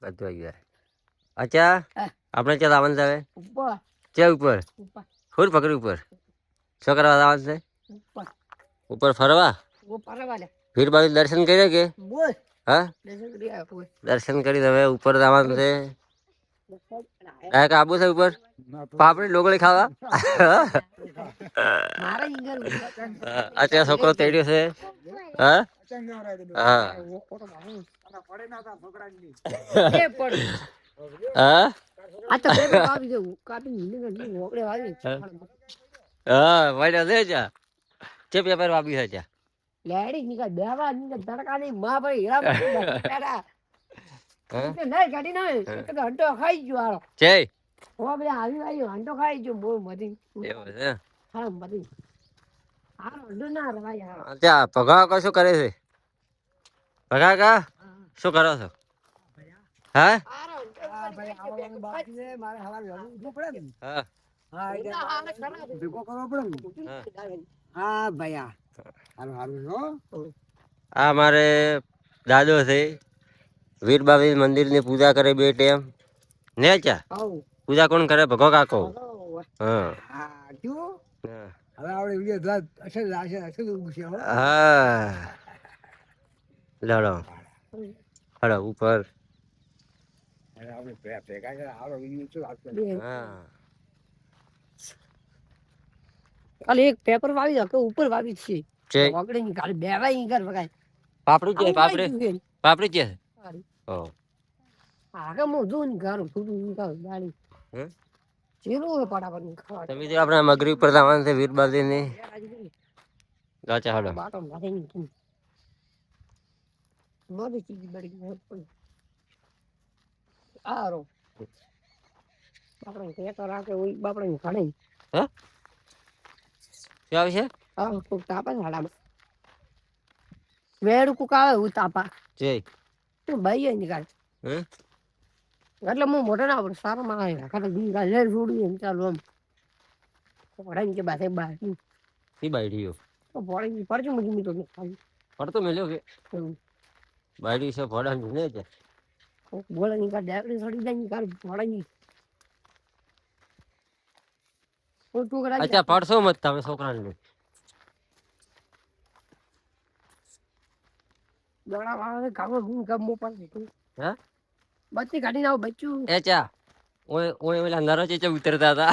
બધું આવી જાય. અચ્છા આપણે ચાલ આવવાનું છે હવે ચે ઉપર ફૂલ પકડી ઉપર શું કરવા આવવાનું છે ઉપર ફરવા વીર બાજુ દર્શન કર્યા કે હા દર્શન કરી હવે ઉપર જવાનું છે આબુ છે ઉપર પાપડી ડોગળી ખાવા અત્યારે છોકરો તેડ્યો છે હા હા હા હા વાડ્યા દે જા ચે પેપર વાપી છે ત્યાં લેડી નીકળ બેવા નીકળ તડકાની માં ભાઈ હીરા બેડા નહીં ગાડી ના હંટો ખાઈ ગયો હારો છે ઓ બે આવી આવી હંટો ખાઈ ગયો બહુ મધી એવું છે હા મધી હારો હંટો ના રે ભાઈ હારો અચ્છા ભગા કો શું કરે છે ભગા કા શું કરો છો હા ભાઈ આવવાનું બાકી છે મારે હવાર વેલું ઉઠવું પડે ને હા હા ભેગો કરવો પડે ને હા ભાઈ હારું હારું હો આ મારે દાદો છે વીરબાવી મંદિર ની પૂજા કરે બે ટાઈમ ને ચા પૂજા કોણ કરે ભગો કાકો હા હવે આપણે વિડિયો હા લડો હડો ઉપર ખાલી એક પેપર વાવી કે ઉપર વાવી છે ઓગળી ની ખાલી બેવાઈ ની કર વગાય પાપડી છે પાપડી છે ઓ આગળ મો જોન ઘર ફૂટું ની કર ગાડી ચેલો પડાપડ ની ખાવા તમે જે આપણા મગરી ઉપર જવાનું છે વીરબાદી ની ગાચા હડો બાટો માથે ની મોદી ચીજ બડી આરો બાપડે કે તો રાખે ઓય બાપડે ની ખાડે હે શું આવે છે હા કોક તાપા હાડામાં વેડ કુક આવે હું તાપા છે તું ભાઈ ની કાઢ હે એટલે હું મોઢે ના આવડે સારો માં આવે ખાલી દી ગાલે જોડી એમ ચાલુ આમ પડાઈ કે બાથે બાર ની બાઈડીઓ તો પડી પડજો મુજી તો પડતો મેલ્યો કે બાઈડી છે ભડા ને છે બોલે ની કા ડાકડી છોડી જાય ની કાર ભડા ની અચ્છા પડશો મત તમે છોકરાને દોડા વાળા કામ હું કામ પણ હે બચ્ચી કાઢી નાવ બચ્ચું એ ચા ઓય ઓય ઓલા નરો ચે ઉતરતા હતા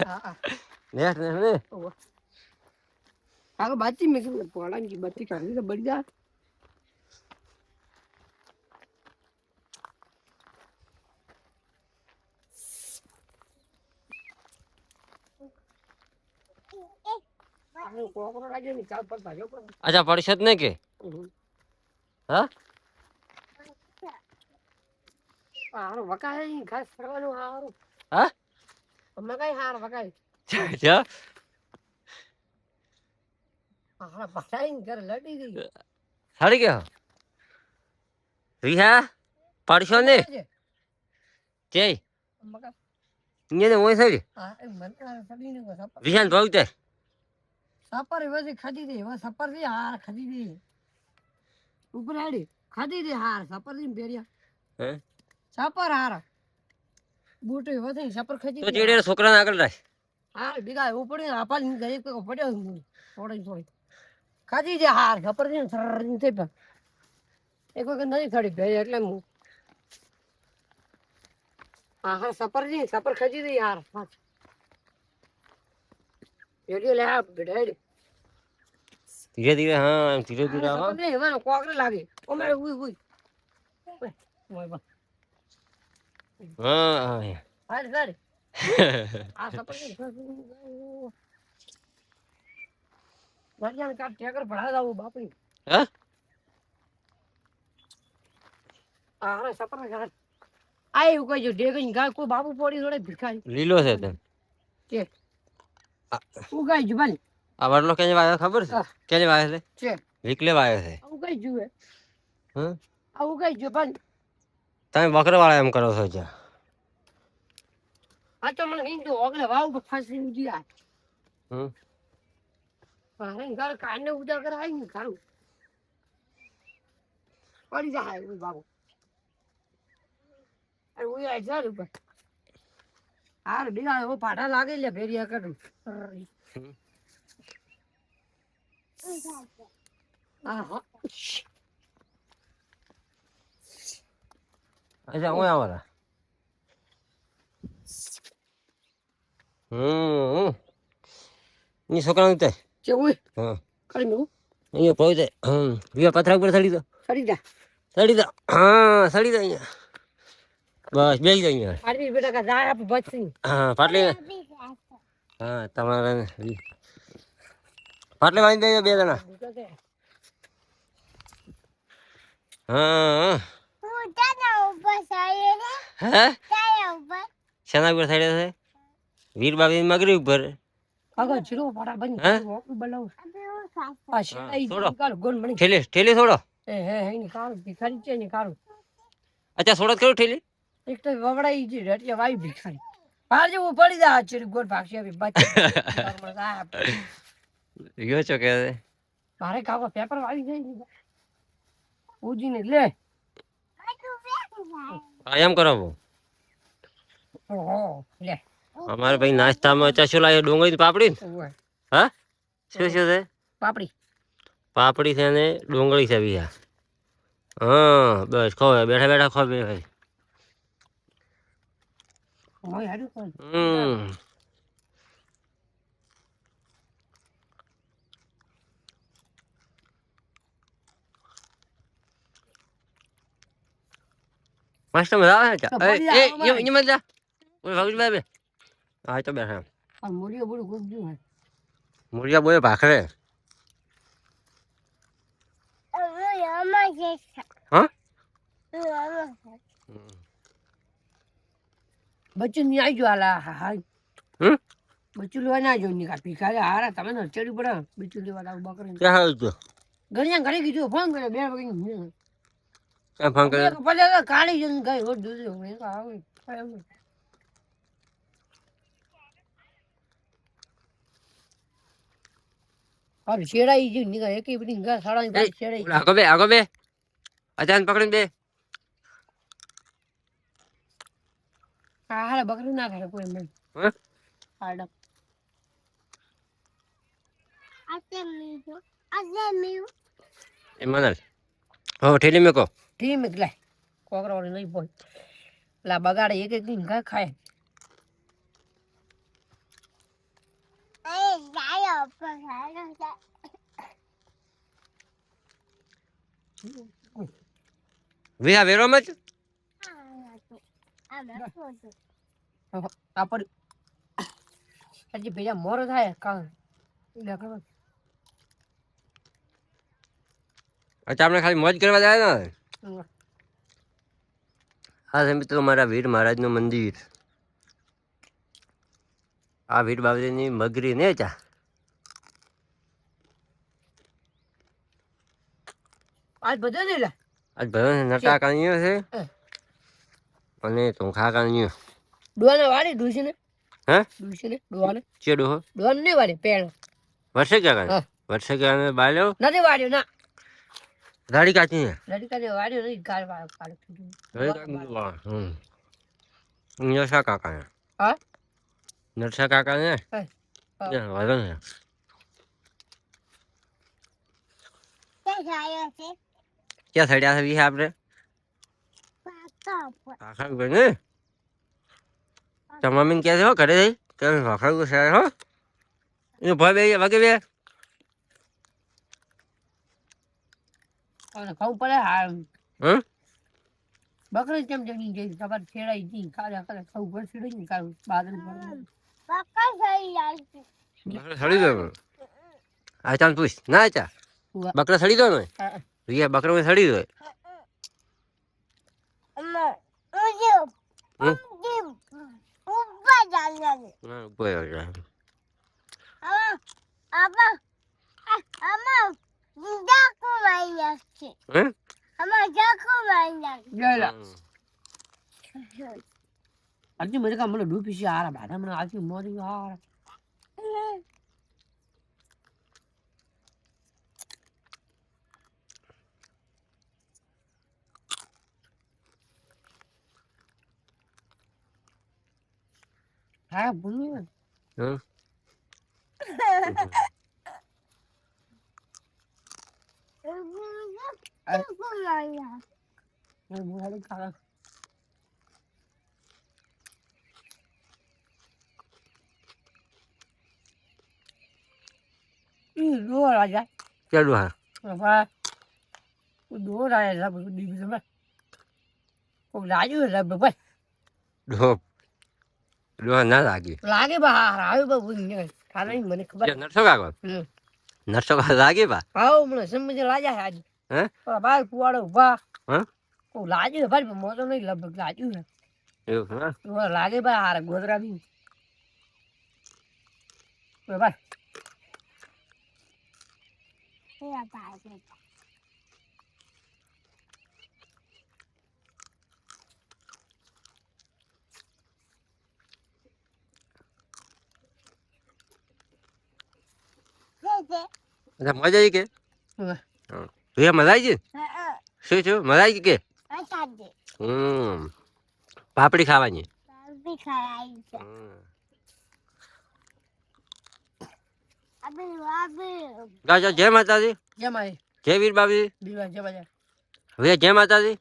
હા નેટ ને આગો બાચી મે પોળા ની બચ્ચી કાઢી તો બળી જા અચ્છા પડશે ને કે હા હારું વકાય ઘાસ ફરવાનું હારું હા અમે કઈ હાર વકાય જા હા પટાઈ ઘર લડી ગઈ હાડી ગયો રીહા પડશો ને જય ને ઓય સાડી હા મન સડી ને વિહાન ભાવતે સપર વજી ખાધી દે વા સપર થી હાર ખાધી દે ઉપર આડી ખાધી દે હાર સપર થી બેરિયા હે સપર હાર બૂટે વધી સપર ખાધી તો ચીડે છોકરાને આગળ રાખ હાર બીગા ઉપર આપાલ ની ગઈ કો પડ્યો થોડી થોડી ખાધી દે હાર સપર થી સર ની તે એક વખત નહીં ખડી ગઈ એટલે હું હા હા સપર ખાધી દે યાર રેડિયો લે આ બેડ ધીરે ધીરે હા ધીરે ધીરે આવો સપર નહીં એમાં કોકરે લાગે ઓમે ઉઈ ઉઈ ઓય બા હા હાલ હાલ આ સપર નહીં વરિયાણ કા ટેકર ભડા જાવ બાપી હે આ સપર ના આય એવું કઈ જો ડેગઈ ગા કોઈ બાબુ પોડી જોડે ભિખારી લીલો છે તે કે ઉગાઈ જ બન આ વરલો કેને વાયો ખબર છે કેને વાયો છે વિકલે વાયો છે ઉગાઈ જુએ હ આ ઉગાઈ જો બન તમે બકરા વાળા એમ કરો છો જા આ તો મને હિંદુ ઓગલે વાવ ફાસી ઉજી આ હા ઘર કાને ઉજા કર આઈ ને ખારું પડી જાય બાબુ કોઈ આ ચાલ ઉપર હાર બિગાડ ઓ પાટા લાગે લે ફેરિયા કરું હા હા અચ્છા હું આવરા ની છોકરા ઉતે કેવું હા કરી નું અહીંયા પહોંચે વિયા પથરા ઉપર સડી દો સડી જા હા સડી દો અહીંયા બસ બેસી જાય અહીંયા આરવી બેટા કા જાય આપ બચી હા પાટલી હા તમારે પાટલી વાંચી દેજો બે જણા હા હે શેના ઉપર સડ્યા છે વીર બાબી મગરી ઉપર આગળ ચીરો પાટા બંધ કરી બનાવ આ શેડાઈ કાલ ગોન મણી ઠેલી છોડો હે ની કાલ ભિખારી છે ની કાલ અચ્છા છોડો કયો ઠેલી એક તો વવડાઈ જી રટિયા વાઈ ભિખારી બહાર જેવું પડી જા ચીરી ગોળ ભાગશે બી બચ યો છો કે મારે કાકો પેપર વાળી જાય ઉજીને લે એમ કરાવો ઓહો લે અમારે ભાઈ નાસ્તામાં ચશું લાવે ડુંગળી પાપડી હા શું શું છે પાપડી પાપડી છે ને ડુંગળી છે બીજા હા બસ ખો બેઠા બેઠા ખો બે ભાઈ ઓય હાડું કોણ મસ્ત મજા આવે છે એ એ મજા ઓય ભાગી બે હા તો બેઠા આ મોરિયો બોલું ગુડ જો હે મુરિયા બોય ભાખરે હા બચ્ચું ની આઈ જો આલા હા બચ્ચું લેવા ના જો ની કા ભિખારી હારા તમે ને ચડી પડે બચ્ચું લેવા લાવ બકરી ક્યાં હાલ તો ગણ્યા ઘરે કીધું ફોન કર્યો 2 વાગે ક્યાં ફોન કર્યો પછી કાળી જન ગઈ રોજ જોજો મેં તો આવે અરે શેડાઈ જો ની કા એકે બધી ગા સાડા શેડાઈ આગો બે અચાનક પકડીને બે હા હારા બકરી ના કરે કોઈ મને હા હાડા એ મનલ હો ઠેલી મેકો ઠીક એટલે કોકરા વાળી નહીં બોલ લા બગાડે એક એક દિન ઘા ખાય વિહા વેરો મત આપડ હજી બીજા મોર થાય કાં દેખાવ અચ્છા આપણે ખાલી મોજ કરવા જાય ને હા છે મિત્રો મારા વીર મહારાજનું મંદિર આ વીર બાબરીની મગરી ને ચા આજ બધો ને લે આજ ભયો નટા કાણીઓ છે અને ચોખા કાણીઓ ડોને વાળી ડૂસીને હે ડૂસીને ડોને ચેડો હો ડોન ને વાળી પેણ વર્ષે ક્યાં બાલ્યો નથી વાળ્યો ના દાઢી કાચી ને લડકાને વાળ્યો નહીં ગાળ કાળ નરસા કાકા ને હા નરસા કાકા ને વાંધો ને ક્યાં સડ્યા છે વિહે આપણે કાકા ઉપર ને તમારા મમ્મીને કહે છે હો ઘરે જઈ કે ભાખર છે હો એ ભાઈ બે વાગે બે ખાવું પડે હા હમ બકરી કેમ જમી ગઈ ખબર છેડાઈ જી ખાધા ખાધા ખાવું ઘર છેડાઈ ને કાઢું બાદલ સડી દો આ ચાલ પૂછ ના ચા બકરા સડી દો ને રિયા બકરા માં સડી દો આજે મને કા મને ડૂબી છે આરા બાધા મને આજી મોરી હારા હા ભૂલી હમ રાજા ચાલુ હા બાપા દો રાજા બધું દીધું કોઈ લાગ્યું એટલે ભાઈ ડો ડો ના લાગી લાગે બહાર આવ્યું બાબુ ખાલી મને ખબર નરસો કાકો નરસો કાકો લાગી બા આવો મને સમજ લાગ્યા છે આજે હે બાર કુવાડો ઉભા હા કોઈ લાગ્યું ભાઈ મોટો નહીં લગભગ લાગ્યું છે એવું હા લાગે ભાઈ હારે ગોદરા બી ભાઈ અચ્છા મજા આવી કે ભૈયા મજા આવી છે શું શું મજા આવી કે પાપડી ખાવાની ગાજા જય માતાજી કેમ આવી જય વીર બાબી દીવા જય બાજા ભૈયા જય માતાજી